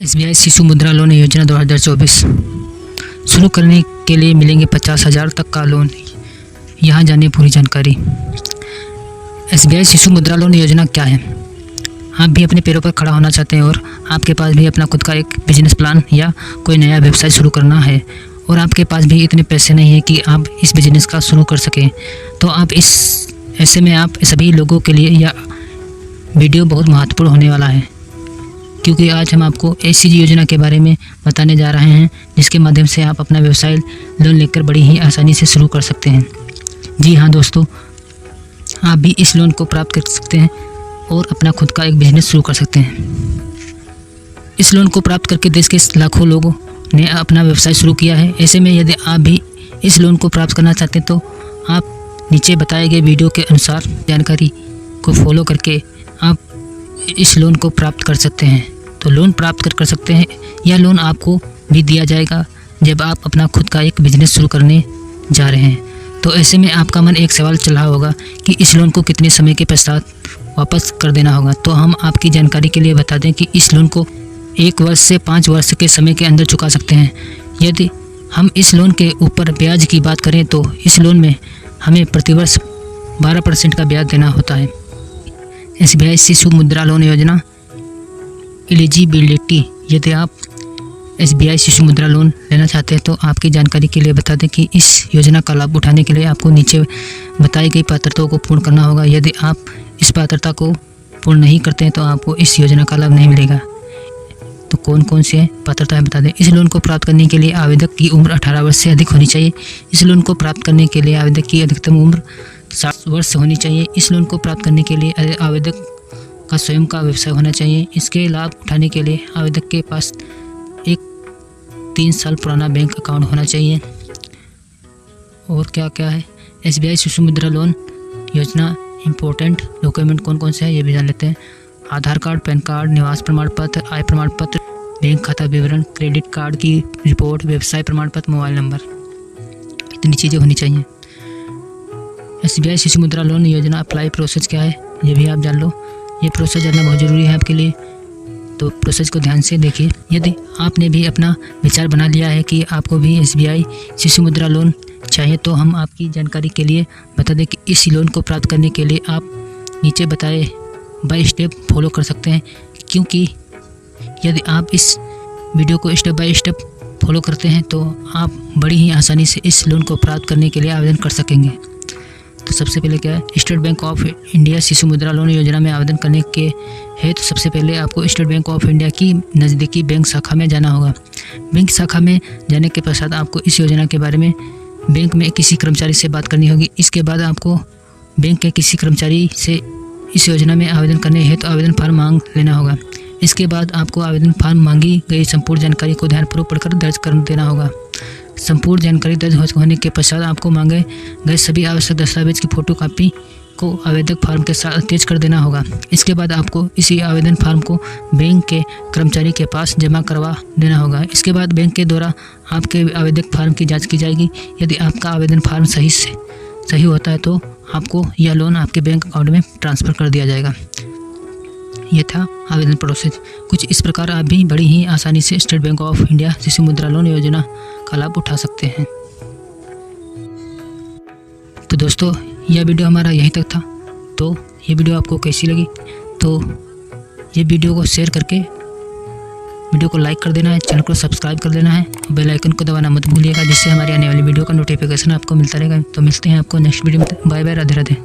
SBI Shishu Mudra loan योजना 2024 शुरू करने के लिए मिलेंगे 50,000 तक का लोन। यहाँ जानिए पूरी जानकारी। SBI शिशु मुद्रा लोन योजना क्या है? आप भी अपने पैरों पर खड़ा होना चाहते हैं और आपके पास भी अपना खुद का एक बिजनेस प्लान या कोई नया व्यवसाय शुरू करना है और आपके पास भी इतने पैसे नहीं है कि आप इस बिज़नेस का शुरू कर सकें, तो आप ऐसे में आप सभी लोगों के लिए यह वीडियो बहुत महत्वपूर्ण होने वाला है, क्योंकि आज हम आपको ऐसी योजना के बारे में बताने जा रहे हैं जिसके माध्यम से आप अपना व्यवसाय लोन लेकर बड़ी ही आसानी से शुरू कर सकते हैं। जी हाँ दोस्तों, आप भी इस लोन को प्राप्त कर सकते हैं और अपना खुद का एक बिजनेस शुरू कर सकते हैं। इस लोन को प्राप्त करके देश के लाखों लोगों ने अपना व्यवसाय शुरू किया है। ऐसे में यदि आप भी इस लोन को प्राप्त करना चाहते हैं तो आप नीचे बताए गए वीडियो के अनुसार जानकारी को फॉलो करके आप इस लोन को प्राप्त कर सकते हैं। तो लोन प्राप्त कर सकते हैं। यह लोन आपको भी दिया जाएगा जब आप अपना खुद का एक बिजनेस शुरू करने जा रहे हैं। तो ऐसे में आपका मन एक सवाल चल रहा होगा कि इस लोन को कितने समय के पश्चात वापस कर देना होगा। तो हम आपकी जानकारी के लिए बता दें कि इस लोन को 1 वर्ष से 5 वर्ष के समय के अंदर चुका सकते हैं। यदि हम इस लोन के ऊपर ब्याज की बात करें तो इस लोन में हमें प्रतिवर्ष 12% का ब्याज देना होता है। SBI शिशु मुद्रा लोन योजना एलिजिबिलिटी। यदि आप SBI शिशु मुद्रा लोन लेना चाहते हैं तो आपकी जानकारी के लिए बता दें कि इस योजना का लाभ उठाने के लिए आपको नीचे बताई गई पात्रताओं को पूर्ण करना होगा। यदि आप इस पात्रता को पूर्ण नहीं करते हैं तो आपको इस योजना का लाभ नहीं मिलेगा। तो कौन कौन से पात्रताएं बता दें। इस लोन को प्राप्त करने के लिए आवेदक की उम्र 18 वर्ष से अधिक होनी चाहिए। इस लोन को प्राप्त करने के लिए आवेदक की अधिकतम उम्र 60 वर्ष होनी चाहिए। इस लोन को प्राप्त करने के लिए आवेदक का स्वयं का व्यवसाय होना चाहिए। इसके लाभ उठाने के लिए आवेदक के पास एक 3 साल पुराना बैंक अकाउंट होना चाहिए। और क्या क्या है SBI शिशु मुद्रा लोन योजना इम्पोर्टेंट डॉक्यूमेंट कौन कौन से हैं ये भी जान लेते हैं। आधार कार्ड, पैन कार्ड, निवास प्रमाण पत्र, आय प्रमाण पत्र, बैंक खाता विवरण, क्रेडिट कार्ड की रिपोर्ट, व्यवसाय प्रमाण पत्र, मोबाइल नंबर, इतनी चीज़ें होनी चाहिए। SBI शिशु मुद्रा लोन योजना अप्लाई प्रोसेस क्या है ये भी आप जान लो। ये प्रोसेस जानना बहुत ज़रूरी है आपके लिए, तो प्रोसेस को ध्यान से देखिए। यदि आपने भी अपना विचार बना लिया है कि आपको भी SBI शिशु मुद्रा लोन चाहिए तो हम आपकी जानकारी के लिए बता दें कि इस लोन को प्राप्त करने के लिए आप नीचे बताए बाय स्टेप फॉलो कर सकते हैं, क्योंकि यदि आप इस वीडियो को स्टेप बाय स्टेप फॉलो करते हैं तो आप बड़ी ही आसानी से इस लोन को प्राप्त करने के लिए आवेदन कर सकेंगे। तो सबसे पहले क्या है, state bank of India Shishu Mudra loan योजना में आवेदन करने के है तो सबसे पहले आपको स्टेट बैंक ऑफ इंडिया की नज़दीकी बैंक शाखा में जाना होगा। बैंक शाखा में जाने के पश्चात आपको इस योजना के बारे में बैंक में किसी कर्मचारी से बात करनी होगी। इसके बाद आपको बैंक के किसी कर्मचारी से इस योजना में आवेदन करने हेतु तो आवेदन फार्म मांग लेना होगा। इसके बाद आपको आवेदन फार्म मांगी गई संपूर्ण जानकारी को ध्यानपूर्वक पढ़कर दर्ज कर देना होगा। संपूर्ण जानकारी दर्ज होने के पश्चात आपको मांगे गए सभी आवश्यक दस्तावेज की फोटोकॉपी को आवेदक फार्म के साथ अटैच कर देना होगा। इसके बाद आपको इसी आवेदन फार्म को बैंक के कर्मचारी के पास जमा करवा देना होगा। इसके बाद बैंक के द्वारा आपके आवेदक फार्म की जांच की जाएगी। यदि आपका आवेदन फार्म सही होता है तो आपको यह लोन आपके बैंक अकाउंट में ट्रांसफ़र कर दिया जाएगा। यह था आवेदन प्रोसेस। कुछ इस प्रकार आप भी बड़ी ही आसानी से state bank of India Shishu Mudra loan योजना का लाभ उठा सकते हैं। तो दोस्तों, यह वीडियो हमारा यहीं तक था। तो ये वीडियो आपको कैसी लगी तो ये वीडियो को शेयर करके वीडियो को लाइक कर देना है, चैनल को सब्सक्राइब कर देना है, बेल आइकन को दबाना मत भूलिएगा, जिससे हमारी आने वाली वीडियो का नोटिफिकेशन आपको मिलता रहेगा। तो मिलते हैं आपको नेक्स्ट वीडियो में। Bye bye, Radhe Radhe.